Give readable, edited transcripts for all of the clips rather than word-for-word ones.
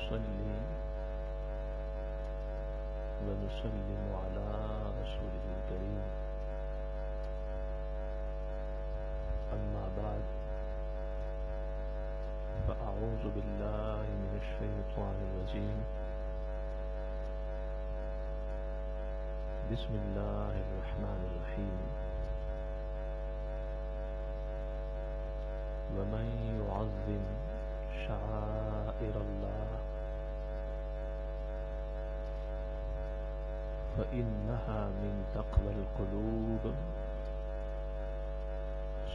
نصلي ونسلم على رسوله الكريم أما بعد فأعوذ بالله من الشيطان الرجيم بسم الله الرحمن الرحيم ومن يعظم شعائر الله فإنها من تقوى القلوب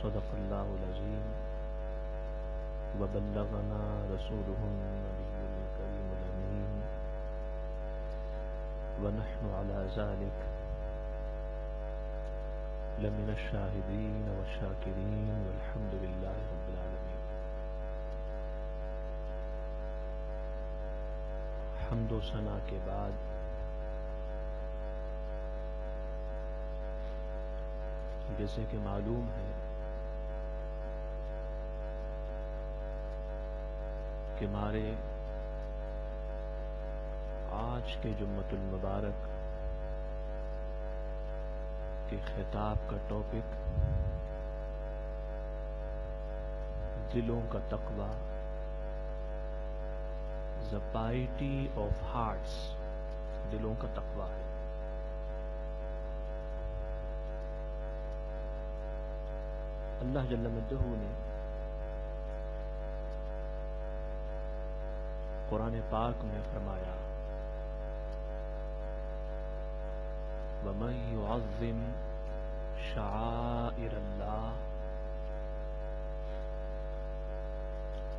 صدق الله العظيم وبلغنا رسوله النبي الكريم الأمين ونحن على ذلك لمن الشاهدين والشاكرين والحمد لله رب العالمين. حمد و ثنا کے بعد جیسے کہ معلوم ہے کہ ہمارے آج کے جمعۃ المبارک کے خطاب کا ٹاپک دلوں کا تقوی، the piety of hearts، دلوں کا تقوی ہے۔ اللہ جل مجدہ نے قرآن پاک میں فرمایا وَمَن يُعَظِّمْ شَعَائِرَ اللَّهِ،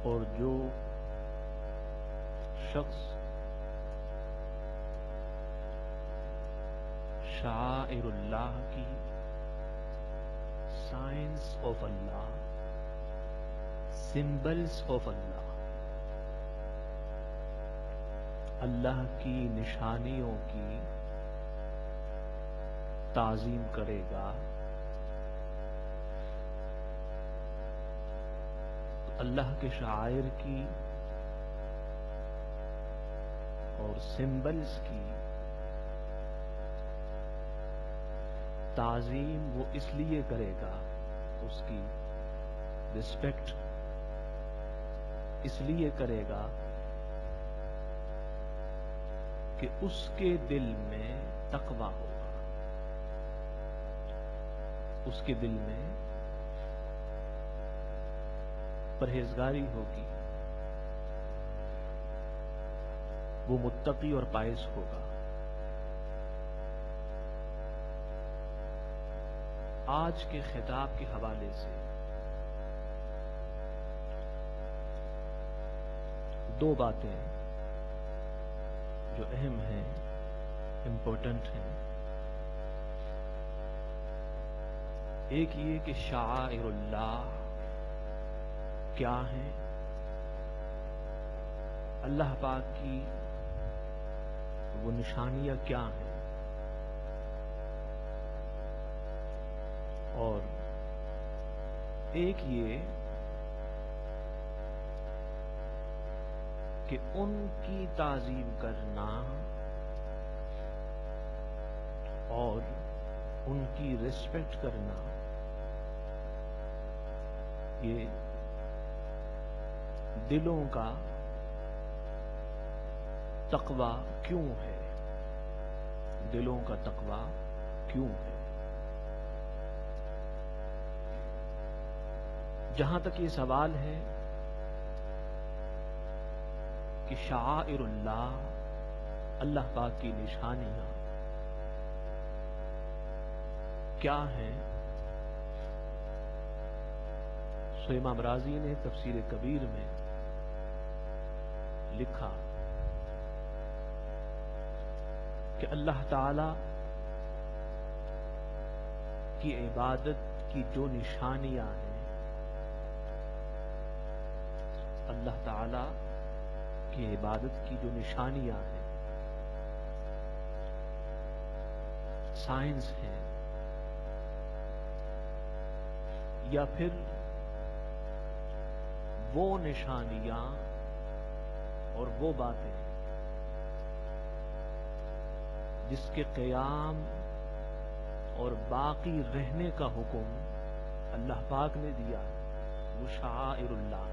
اور جو شخص شعائر اللہ کی، signs of Allah, symbols of Allah, اللہ کی نشانیوں کی تعظیم کرے گا، اللہ کے شعائر کی اور سمبلز کی تعظیم وہ اس لیے کرے گا، اس کی رسپیکٹ اس لیے کرے گا کہ اس کے دل میں تقوی ہوگا، اس کے دل میں پرہیزگاری ہوگی، وہ متقی اور پائز ہوگا۔ آج کے خطاب کے حوالے سے دو باتیں جو اہم ہیں، امپورٹنٹ ہیں۔ ایک یہ کہ شعائر اللہ کیا ہیں، اللہ پاک کی وہ نشانیاں کیا ہیں، اور ایک یہ کہ ان کی تعظیم کرنا اور ان کی ریسپیکٹ کرنا یہ دلوں کا تقوی کیوں ہے، دلوں کا تقوی کیوں ہے۔ جہاں تک یہ سوال ہے کہ شعائر اللہ، اللہ پاک کی نشانیاں کیا ہیں، سو امام رازی نے تفسیر کبیر میں لکھا کہ اللہ تعالی کی عبادت کی جو نشانیاں ہیں، اللہ تعالی کی عبادت کی جو نشانیاں ہیں، سائنس ہیں، یا پھر وہ نشانیاں اور وہ باتیں جس کے قیام اور باقی رہنے کا حکم اللہ پاک نے دیا، وہ شعائر اللہ۔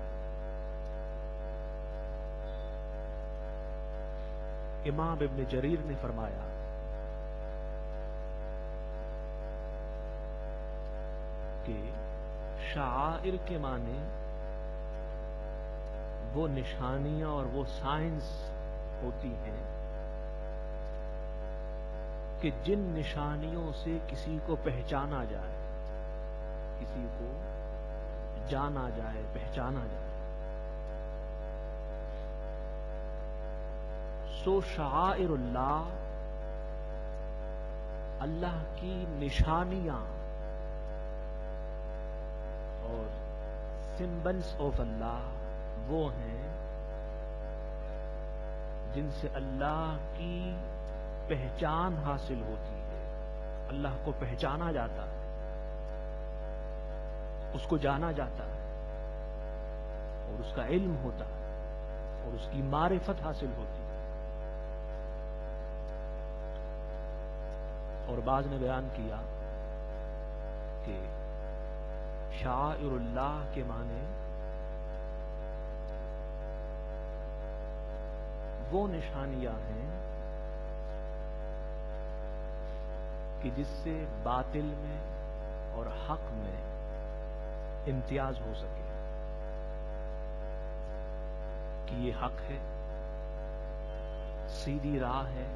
امام ابن جریر نے فرمایا کہ شعائر کے معنی وہ نشانیاں اور وہ سائنس ہوتی ہیں کہ جن نشانیوں سے کسی کو پہچانا جائے، کسی کو جانا جائے، پہچانا جائے۔ سو شعائر اللہ، اللہ کی نشانیاں اور سمبلس آف اللہ وہ ہیں جن سے اللہ کی پہچان حاصل ہوتی ہے، اللہ کو پہچانا جاتا ہے، اس کو جانا جاتا ہے، اور اس کا علم ہوتا ہے، اور اس کی معرفت حاصل ہوتی ہے۔ اور بعض نے بیان کیا کہ شعائر اللہ کے معنی وہ نشانیاں ہیں کہ جس سے باطل میں اور حق میں امتیاز ہو سکے کہ یہ حق ہے، سیدھی راہ ہے،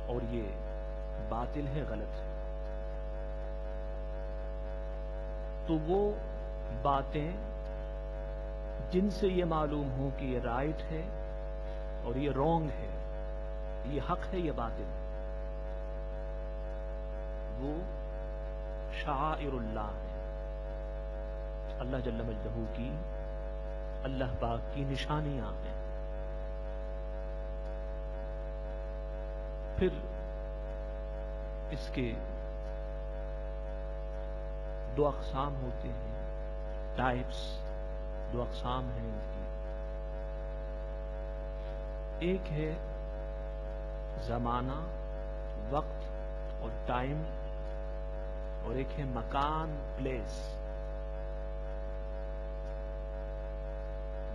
اور یہ باطل ہے، غلط ہے۔ تو وہ باتیں جن سے یہ معلوم ہو کہ یہ رائٹ ہے اور یہ رونگ ہے، یہ حق ہے، یہ باطل ہے، وہ شعائر اللہ ہے، اللہ جل مجدہ کی، اللہ پاک کی نشانیاں ہیں۔ پھر اس کے دو اقسام ہوتے ہیں، ٹائپس، دو اقسام ہیں ان کی۔ ایک ہے زمانہ، وقت اور ٹائم، اور ایک ہے مکان، پلیس۔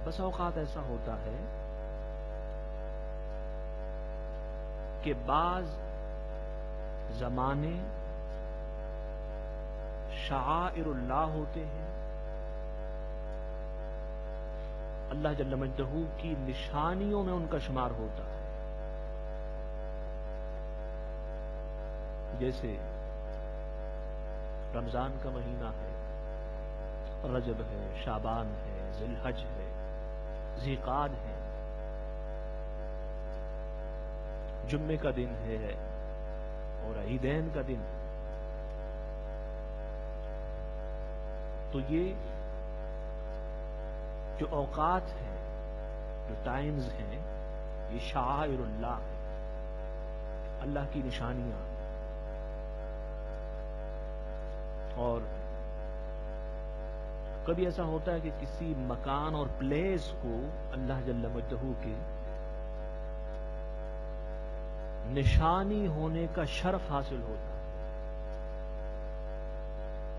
بس اوقات ایسا ہوتا ہے کہ بعض زمانے شعائر اللہ ہوتے ہیں، اللہ جل مجدہ کی نشانیوں میں ان کا شمار ہوتا ہے۔ جیسے رمضان کا مہینہ ہے، رجب ہے، شعبان ہے، ذی الحج ہے، ذی قعد ہے، جمعے کا دن ہے اور عیدین کا دن۔ تو یہ جو اوقات ہیں، جو ٹائمز ہیں، یہ شعائر اللہ ہے، اللہ کی نشانیاں۔ اور کبھی ایسا ہوتا ہے کہ کسی مکان اور پلیس کو اللہ جل مجدہ کے نشانی ہونے کا شرف حاصل ہوتا ہے،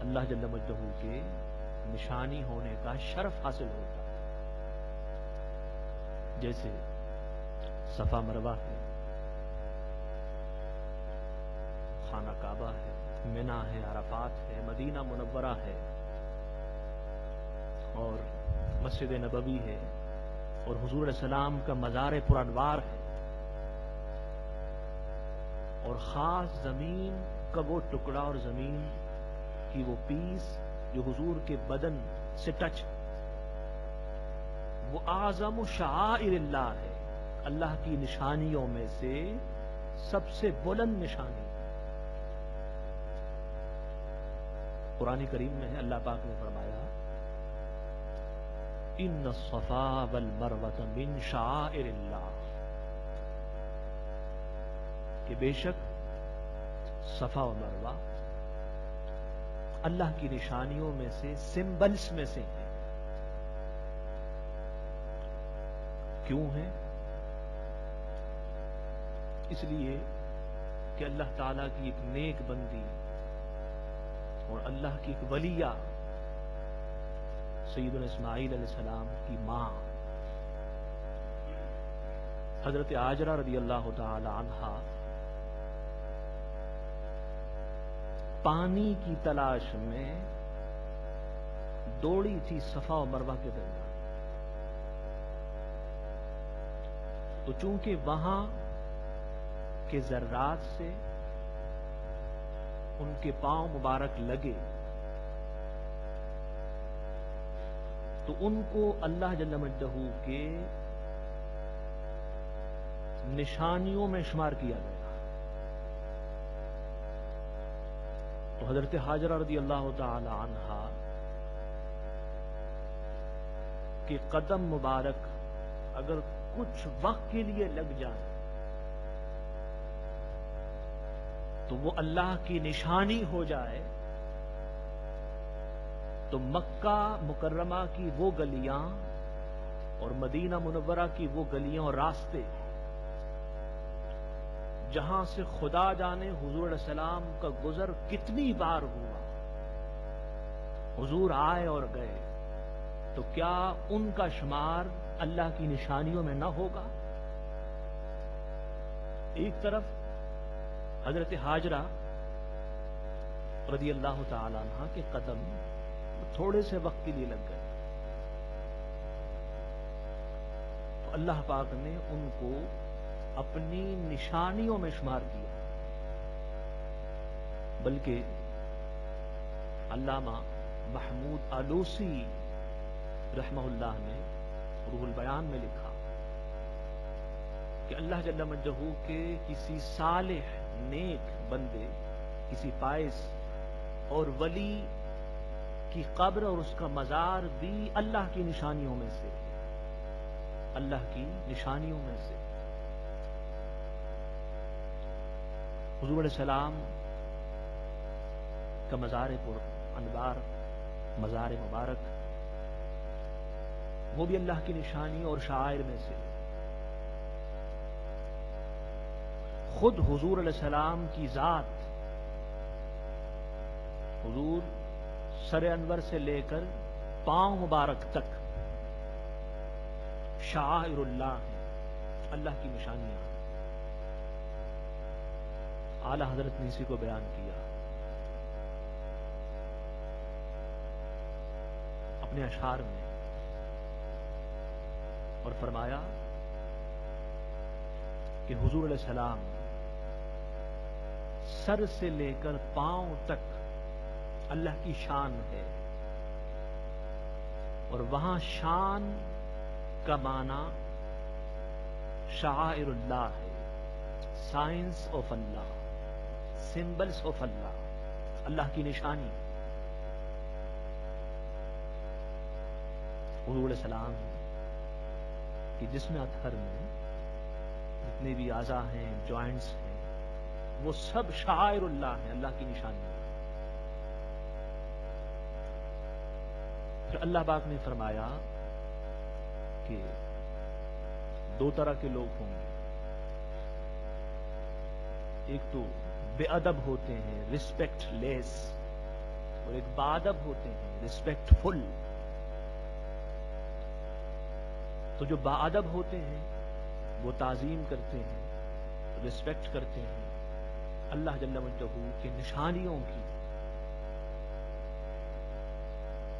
اللہ جل مجدہ کے نشانی ہونے کا شرف حاصل ہوتا ہے۔ جیسے صفا مروہ ہے، خانہ کعبہ ہے، منا ہے، عرفات ہے، مدینہ منورہ ہے، اور مسجد نبوی ہے، اور حضور علیہ السلام کا مزار پرانوار ہے، اور خاص زمین کا وہ ٹکڑا اور زمین کی وہ پیس جو حضور کے بدن سے ٹچ، وہ اعظم شعائر اللہ ہے، اللہ کی نشانیوں میں سے سب سے بلند نشانی۔ قرآن کریم میں ہے، اللہ پاک نے فرمایا ان الصفا والمروہ من شعائر اللہ، کہ بے شک صفا و مروہ اللہ کی نشانیوں میں سے، سمبلس میں سے ہیں۔ کیوں ہیں؟ اس لیے کہ اللہ تعالیٰ کی ایک نیک بندی اور اللہ کی ایک ولیہ سیدنا اسماعیل علیہ السلام کی ماں حضرت ہاجرہ رضی اللہ تعالی عنہا پانی کی تلاش میں دوڑی تھی صفا و مروہ کے درمیان. تو چونکہ وہاں کے ذرات سے ان کے پاؤں مبارک لگے تو ان کو اللہ جل مجدہ کے نشانیوں میں شمار کیا گیا. تو حضرت ہاجرہ رضی اللہ تعالی عنہا کے قدم مبارک اگر کچھ وقت کے لیے لگ جائیں تو وہ اللہ کی نشانی ہو جائے تو مکہ مکرمہ کی وہ گلیاں اور مدینہ منورہ کی وہ گلیاں اور راستے جہاں سے خدا جانے حضور علیہ السلام کا گزر کتنی بار ہوا، حضور آئے اور گئے، تو کیا ان کا شمار اللہ کی نشانیوں میں نہ ہوگا؟ ایک طرف حضرت ہاجرہ رضی اللہ تعالی عنہ کے قدم تھوڑے سے وقت کے لیے لگ گئے، تو اللہ پاک نے ان کو اپنی نشانیوں میں شمار کیا. بلکہ علامہ محمود آلوسی رحمہ اللہ نے روح البیان میں لکھا کہ اللہ جل مجدہ کے کسی صالح نیک بندے، کسی پائس اور ولی کی قبر اور اس کا مزار بھی اللہ کی نشانیوں میں سے، اللہ کی نشانیوں میں سے. حضور علیہ السلام کا مزار پر انوار، مزار مبارک، وہ بھی اللہ کی نشانی اور شعائر میں سے. خود حضور علیہ السلام کی ذات، حضور سر انور سے لے کر پاؤں مبارک تک شعائر اللہ ہیں، اللہ کی نشانیاں. اعلی حضرت نے اسی کو بیان کیا اپنے اشعار میں اور فرمایا کہ حضور علیہ السلام سر سے لے کر پاؤں تک اللہ کی شان ہے، اور وہاں شان کا معنی شعائر اللہ ہے، signs of Allah, symbols of Allah, اللہ کی نشانی. حضور علیہ السلام کہ جسم اطہر میں جتنے بھی اعضاء ہیں، جوائنٹس ہیں، وہ سب شعائر اللہ ہیں، اللہ کی نشانی. پھر اللہ پاک نے فرمایا کہ دو طرح کے لوگ ہوں گے، ایک تو بے ادب ہوتے ہیں، ریسپیکٹ لیس، اور ایک باادب ہوتے ہیں، ریسپیکٹ فل. تو جو باادب ہوتے ہیں وہ تعظیم کرتے ہیں، ریسپیکٹ کرتے ہیں اللہ جل مجدہ کے نشانیوں کی،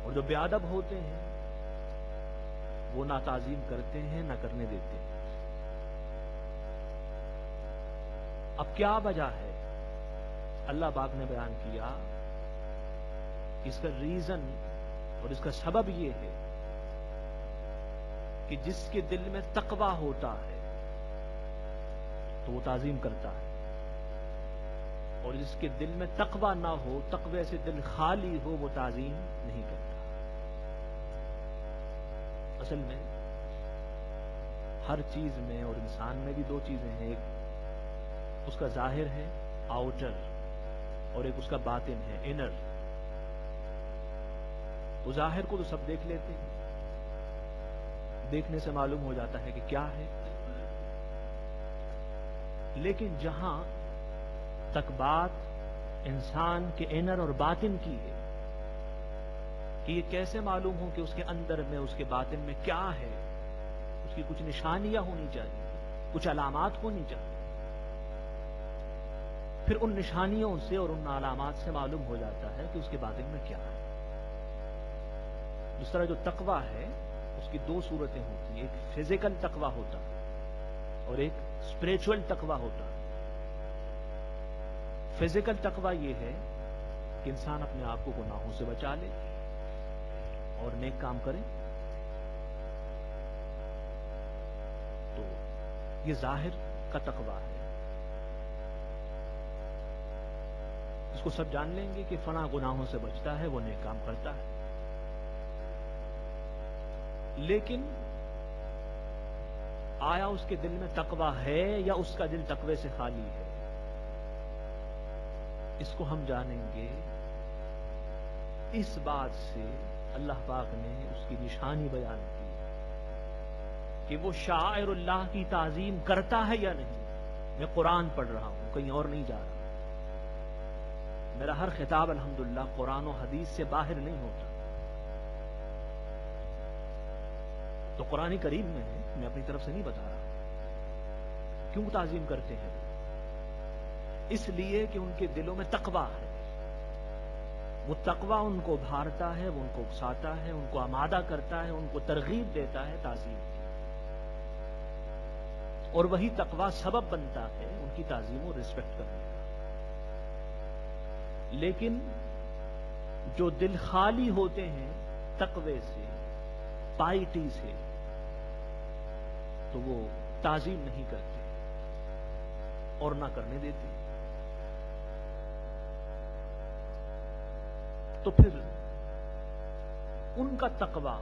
اور جو بے ادب ہوتے ہیں وہ نہ تعظیم کرتے ہیں نہ کرنے دیتے ہیں. اب کیا وجہ ہے؟ اللہ پاک نے بیان کیا اس کا ریزن اور اس کا سبب یہ ہے کہ جس کے دل میں تقویٰ ہوتا ہے تو وہ تعظیم کرتا ہے، اور جس کے دل میں تقویٰ نہ ہو، تقوی سے دل خالی ہو، وہ تعظیم نہیں کرتا. اصل میں ہر چیز میں اور انسان میں بھی دو چیزیں ہیں، ایک اس کا ظاہر ہے آؤٹر، اور ایک اس کا باطن ہے انر. تو ظاہر کو تو سب دیکھ لیتے ہیں، دیکھنے سے معلوم ہو جاتا ہے کہ کیا ہے. لیکن جہاں تک بات انسان کے انر اور باطن کی ہے کہ یہ کیسے معلوم ہو کہ اس کے اندر میں اس کے باطن میں کیا ہے، اس کی کچھ نشانیاں ہونی چاہیے، کچھ علامات ہونی چاہیے. پھر ان نشانیوں سے اور ان علامات سے معلوم ہو جاتا ہے کہ اس کے باطن میں کیا ہے. جس طرح جو تقویٰ ہے اس کی دو صورتیں ہوتی ہیں، ایک فزیکل تقویٰ ہوتا ہے اور ایک اسپریچول تقویٰ ہوتا ہے. فزیکل تقویٰ یہ ہے کہ انسان اپنے آپ کو گناہوں سے بچا لے اور نیک کام کرے. تو یہ ظاہر کا تقویٰ ہے. اس کو سب جان لیں گے کہ فلاں گناہوں سے بچتا ہے، وہ نیک کام کرتا ہے. لیکن آیا اس کے دل میں تقویٰ ہے یا اس کا دل تقوی سے خالی ہے؟ اس کو ہم جانیں گے اس بات سے. اللہ پاک نے اس کی نشانی بیان کی کہ وہ شاعر اللہ کی تعظیم کرتا ہے یا نہیں. میں قرآن پڑھ رہا ہوں، کہیں اور نہیں جا رہا. میرا ہر خطاب الحمدللہ قرآن و حدیث سے باہر نہیں ہوتا. تو قرآن کریم میں ہے، میں اپنی طرف سے نہیں بتا رہا. کیوں تعظیم کرتے ہیں؟ اس لیے کہ ان کے دلوں میں تقویٰ ہے. وہ تقویٰ ان کو بھارتا ہے، وہ ان کو اکساتا ہے، ان کو آمادہ کرتا ہے، ان کو ترغیب دیتا ہے تعظیم کی. اور وہی تقویٰ سبب بنتا ہے ان کی تعظیم و ریسپیکٹ کرنے کا. لیکن جو دل خالی ہوتے ہیں تقوی سے، پائٹی سے، تو وہ تعظیم نہیں کرتے اور نہ کرنے دیتے. تو پھر ان کا تقویٰ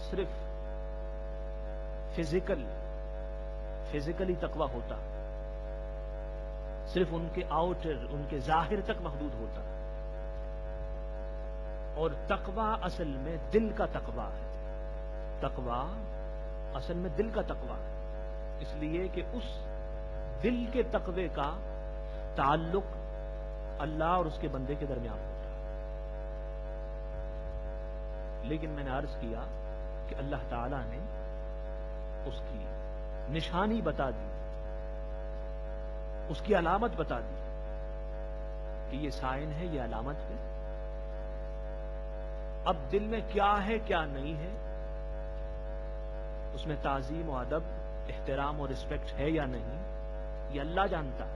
صرف فزیکلی تقویٰ ہوتا، صرف ان کے آؤٹر، ان کے ظاہر تک محدود ہوتا. اور تقویٰ اصل میں دل کا تقویٰ ہے. تقویٰ اصل میں دل کا تقویٰ ہے. اس لیے کہ اس دل کے تقوی کا تعلق اللہ اور اس کے بندے کے درمیان ہوتا ہے. لیکن میں نے عرض کیا کہ اللہ تعالی نے اس کی نشانی بتا دی، اس کی علامت بتا دی کہ یہ سائن ہے، یہ علامت ہے. اب دل میں کیا ہے کیا نہیں ہے، اس میں تعظیم و ادب، احترام اور رسپیکٹ ہے یا نہیں، یہ اللہ جانتا ہے.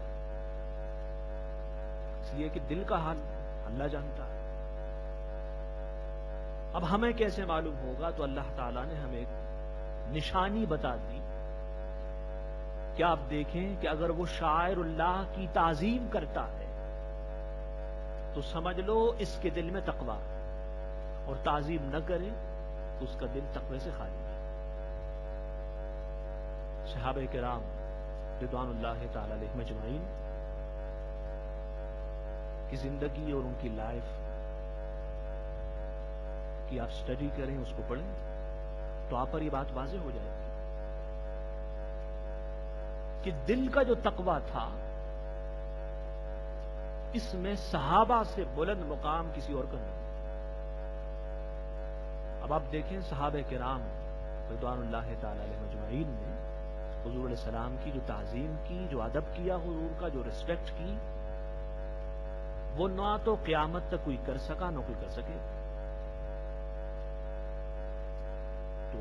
اس لیے کہ دل کا حال اللہ جانتا ہے. اب ہمیں کیسے معلوم ہوگا؟ تو اللہ تعالیٰ نے ہمیں ایک نشانی بتا دی کہ آپ دیکھیں کہ اگر وہ شاعر اللہ کی تعظیم کرتا ہے تو سمجھ لو اس کے دل میں تقویٰ ہے، اور تعظیم نہ کرے تو اس کا دل تقوی سے خالی ہے. صحابہ کرام رضوان اللہ تعالی علیہم اجمعین کی زندگی اور ان کی لائف کی آپ سٹڈی کریں، اس کو پڑھیں تو آپ پر یہ بات واضح ہو جائے گی کہ دل کا جو تقویٰ تھا اس میں صحابہ سے بلند مقام کسی اور کا نہیں. اب آپ دیکھیں صحابہ کرام رضوان اللہ تعالی علیہم اجمعین نے حضور علیہ السلام کی جو تعظیم کی، جو ادب کیا حضور کا، جو ریسپیکٹ کی، وہ نہ تو قیامت تک کوئی کر سکا نہ کوئی کر سکے. تو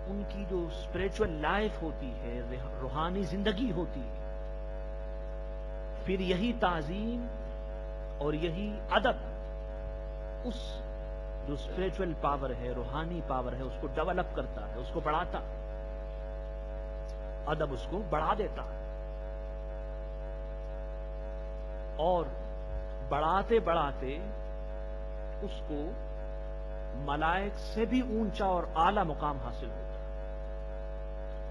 ان کی جو اسپریچول لائف ہوتی ہے، روحانی زندگی ہوتی ہے، پھر یہی تعظیم اور یہی ادب اس جو اسپریچول پاور ہے، روحانی پاور ہے، اس کو ڈیولپ کرتا ہے، اس کو بڑھاتا ہے. ادب اس کو بڑھا دیتا ہے، اور بڑھاتے بڑھاتے اس کو ملائک سے بھی اونچا اور اعلی مقام حاصل ہوتا ہے.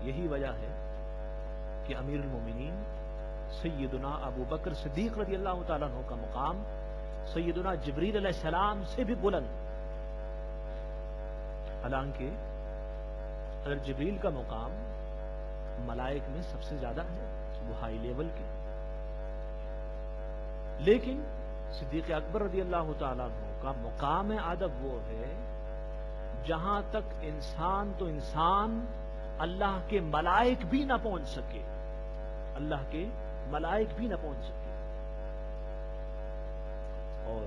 یہی وجہ ہے کہ امیر المومنین سیدنا ابو بکر صدیق رضی اللہ تعالیٰ عنہ کا مقام سیدنا جبریل علیہ السلام سے بھی بلند. حالانکہ حضرت جبریل کا مقام ملائک میں سب سے زیادہ ہے، وہ ہائی لیول کے، لیکن صدیق اکبر رضی اللہ تعالیٰ عنہ کا مقام ادب وہ ہے جہاں تک انسان تو انسان، اللہ کے ملائک بھی نہ پہنچ سکے، اللہ کے ملائک بھی نہ پہنچ سکے۔ اور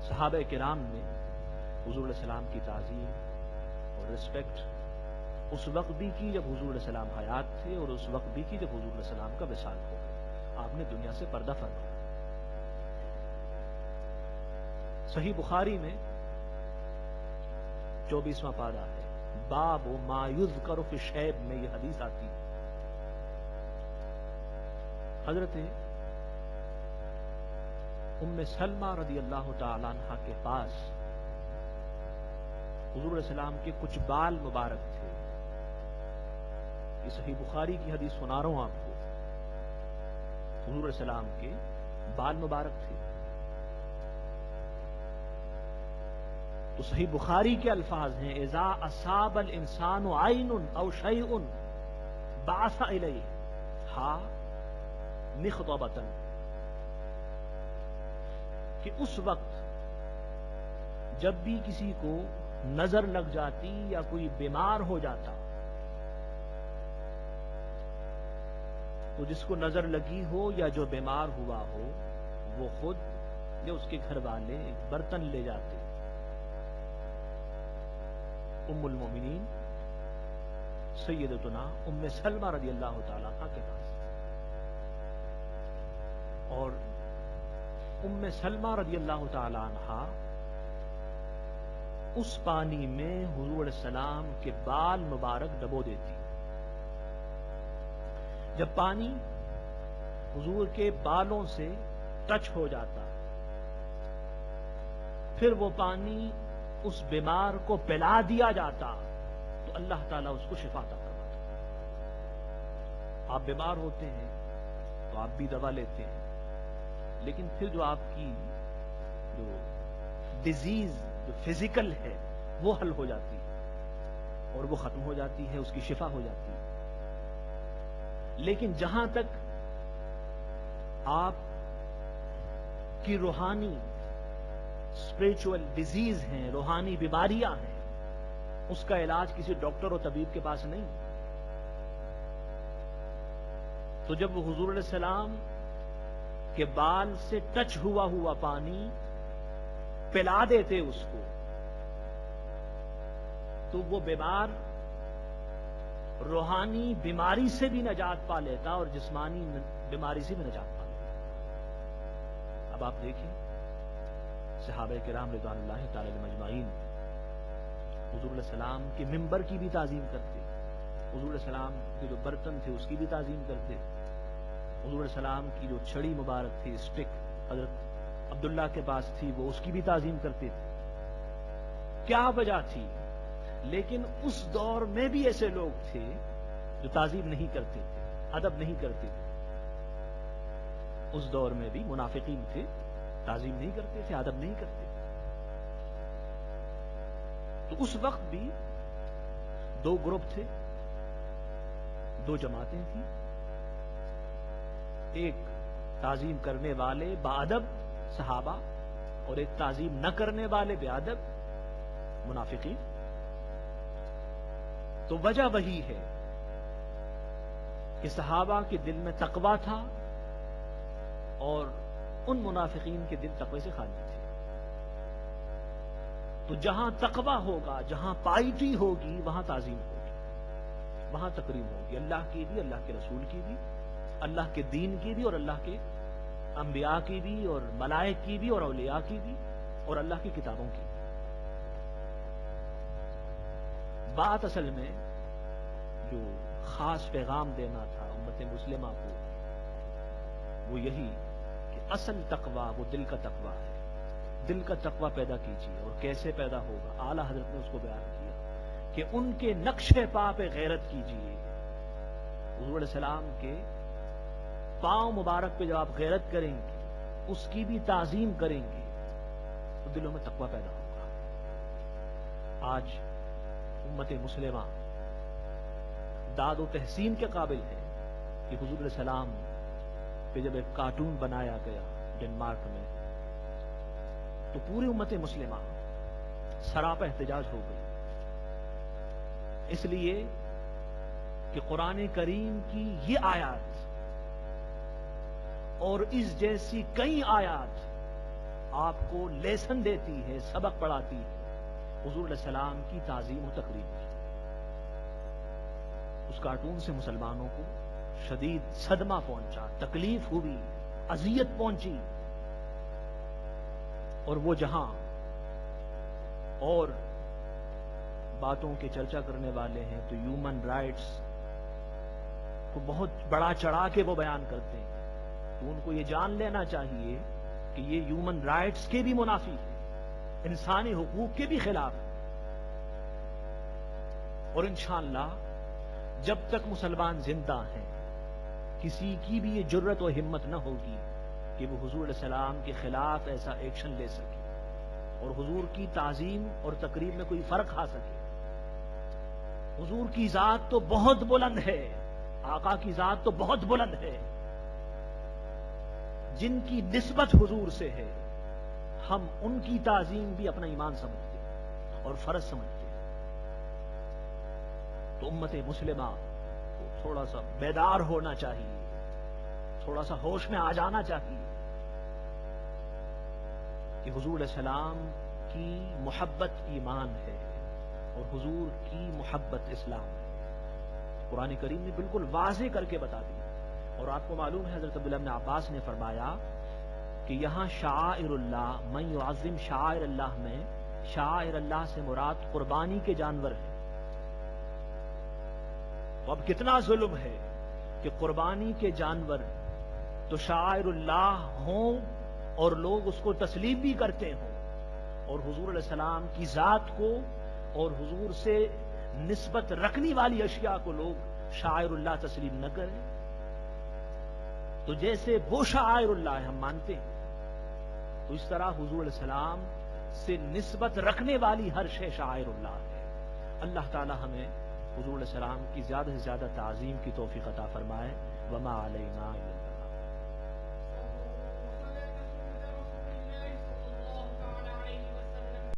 صحابہ کرام نے حضور علیہ السلام کی تعظیم اور رسپیکٹ اس وقت بھی کی جب حضور علیہ السلام حیات تھے، اور اس وقت بھی کی جب حضور علیہ السلام کا وصال ہو گیا، آپ نے دنیا سے پردہ فرمایا۔ صحیح بخاری میں 24واں پارہ ہے، باب ما یذکر فی الشیب میں یہ حدیث آتی ہے۔ حضرت ام سلمہ رضی اللہ تعالی عنہ کے پاس حضور علیہ السلام کے کچھ بال مبارک تھے، یہ صحیح بخاری کی حدیث سنا رہا ہوں آپ کو۔ حضور علیہ السلام کے بال مبارک تھے، تو صحیح بخاری کے الفاظ ہیں، اذا اصاب الانسان عین او شیء بعث الیہ ہا مخضبۃ، کہ اس وقت جب بھی کسی کو نظر لگ جاتی یا کوئی بیمار ہو جاتا، تو جس کو نظر لگی ہو یا جو بیمار ہوا ہو، وہ خود یا اس کے گھر والے ایک برتن لے جاتے ام المومنین سیدتنا ام سلمہ رضی اللہ تعالی عنہ کے پاس، اور ام سلمہ رضی اللہ تعالی عنہ اس پانی میں حضور علیہ السلام کے بال مبارک ڈبو دیتی۔ جب پانی حضور کے بالوں سے ٹچ ہو جاتا، پھر وہ پانی اس بیمار کو پلا دیا جاتا، تو اللہ تعالیٰ اس کو شفا عطا فرماتا۔ آپ بیمار ہوتے ہیں تو آپ بھی دوا لیتے ہیں، لیکن پھر جو آپ کی جو ڈیزیز جو فزیکل ہے وہ حل ہو جاتی ہے اور وہ ختم ہو جاتی ہے، اس کی شفا ہو جاتی ہے۔ لیکن جہاں تک آپ کی روحانی اسپریچول ڈیزیز ہیں، روحانی بیماریاں ہیں، اس کا علاج کسی ڈاکٹر اور طبیب کے پاس نہیں۔ تو جب وہ حضور علیہ السلام کے بال سے ٹچ ہوا پانی پلا دیتے اس کو، تو وہ بیمار روحانی بیماری سے بھی نجات پا لیتا اور جسمانی بیماری سے بھی نجات پا لیتا۔ اب آپ دیکھیں صحابہ کرام رضوان اللہ تعالی علیہم اجمعین حضور علیہ السلام کے ممبر کی بھی تعظیم کرتے، حضور علیہ السلام کے جو برتن تھے اس کی بھی تعظیم کرتے، حضور علیہ السلام کی جو چھڑی مبارک تھی، اسٹک حضرت عبداللہ کے پاس تھی، وہ اس کی بھی تعظیم کرتے تھے۔ کیا وجہ تھی؟ لیکن اس دور میں بھی ایسے لوگ تھے جو تعظیم نہیں کرتے تھے، ادب نہیں کرتے تھے۔ اس دور میں بھی منافقین تھے، تعظیم نہیں کرتے تھے، ادب نہیں کرتے تھے۔ تو اس وقت بھی دو گروپ تھے، دو جماعتیں تھیں، ایک تعظیم کرنے والے باادب صحابہ اور ایک تعظیم نہ کرنے والے بے ادب منافقین۔ تو وجہ وہی ہے کہ صحابہ کے دل میں تقویٰ تھا اور ان منافقین کے دل تقوی سے خالی تھے۔ تو جہاں تقویٰ ہوگا، جہاں پائیٹی ہوگی، وہاں تعظیم ہوگی، وہاں تکریم ہوگی، اللہ کی بھی، اللہ کے رسول کی بھی، اللہ کے دین کی بھی، اور اللہ کے انبیاء کی بھی، اور ملائک کی بھی، اور اولیاء کی بھی، اور اللہ کی کتابوں کی بھی۔ بات اصل میں جو خاص پیغام دینا تھا امت مسلمہ کو، وہ یہی کہ اصل تقویٰ وہ دل کا تقویٰ ہے۔ دل کا تقویٰ پیدا کیجیے، اور کیسے پیدا ہوگا؟ اعلیٰ حضرت نے اس کو بیان کیا کہ ان کے نقش پا پہ غیرت کیجیے۔ حضور علیہ السلام کے پاؤں مبارک پہ جب آپ غیرت کریں گے، اس کی بھی تعظیم کریں گے، تو دلوں میں تقویٰ پیدا ہوگا۔ آج امت مسلمہ داد و تحسین کے قابل ہے کہ حضور علیہ السلام پہ جب ایک کارٹون بنایا گیا ڈنمارک میں تو پوری امت مسلمہ سراپا احتجاج ہو گئی، اس لیے کہ قرآن کریم کی یہ آیات اور اس جیسی کئی آیات آپ کو لیسن دیتی ہے، سبق پڑھاتی ہے حضور علیہ السلام کی تعظیم و تقریب کی۔ اس کارٹون سے مسلمانوں کو شدید صدمہ پہنچا، تکلیف ہوئی، اذیت پہنچی، اور وہ جہاں اور باتوں کے چرچا کرنے والے ہیں تو ہیومن رائٹس کو بہت بڑا چڑھا کے وہ بیان کرتے ہیں، تو ان کو یہ جان لینا چاہیے کہ یہ ہیومن رائٹس کے بھی منافی ہے، انسانی حقوق کے بھی خلاف ہے۔ اور انشاءاللہ جب تک مسلمان زندہ ہیں کسی کی بھی یہ جرت و ہمت نہ ہوگی کہ وہ حضور علیہ السلام کے خلاف ایسا ایکشن لے سکے اور حضور کی تعظیم اور تقریب میں کوئی فرق آ سکے۔ حضور کی ذات تو بہت بلند ہے، آقا کی ذات تو بہت بلند ہے، جن کی نسبت حضور سے ہے ہم ان کی تعظیم بھی اپنا ایمان سمجھتے ہیں اور فرض سمجھتے ہیں۔ تو امت مسلمہ کو تھوڑا سا بیدار ہونا چاہیے، تھوڑا سا ہوش میں آ جانا چاہیے کہ حضور علیہ السلام کی محبت ایمان ہے اور حضور کی محبت اسلام ہے۔ قرآن کریم نے بالکل واضح کر کے بتا دیا، اور آپ کو معلوم ہے حضرت عبداللہ بن عباس نے فرمایا کہ یہاں شعائر اللہ من یعظم شعائر اللہ میں شعائر اللہ سے مراد قربانی کے جانور ہیں۔ تو اب کتنا ظلم ہے کہ قربانی کے جانور تو شعائر اللہ ہوں اور لوگ اس کو تسلیم بھی کرتے ہوں، اور حضور علیہ السلام کی ذات کو اور حضور سے نسبت رکھنے والی اشیاء کو لوگ شعائر اللہ تسلیم نہ کریں۔ تو جیسے وہ شعائر اللہ ہے ہم مانتے ہیں، تو اس طرح حضور علیہ السلام سے نسبت رکھنے والی ہر شے شعائر اللہ ہے۔ اللہ تعالی ہمیں حضور علیہ السلام کی زیادہ سے زیادہ تعظیم کی توفیق عطا فرمائے۔ وما علینا الا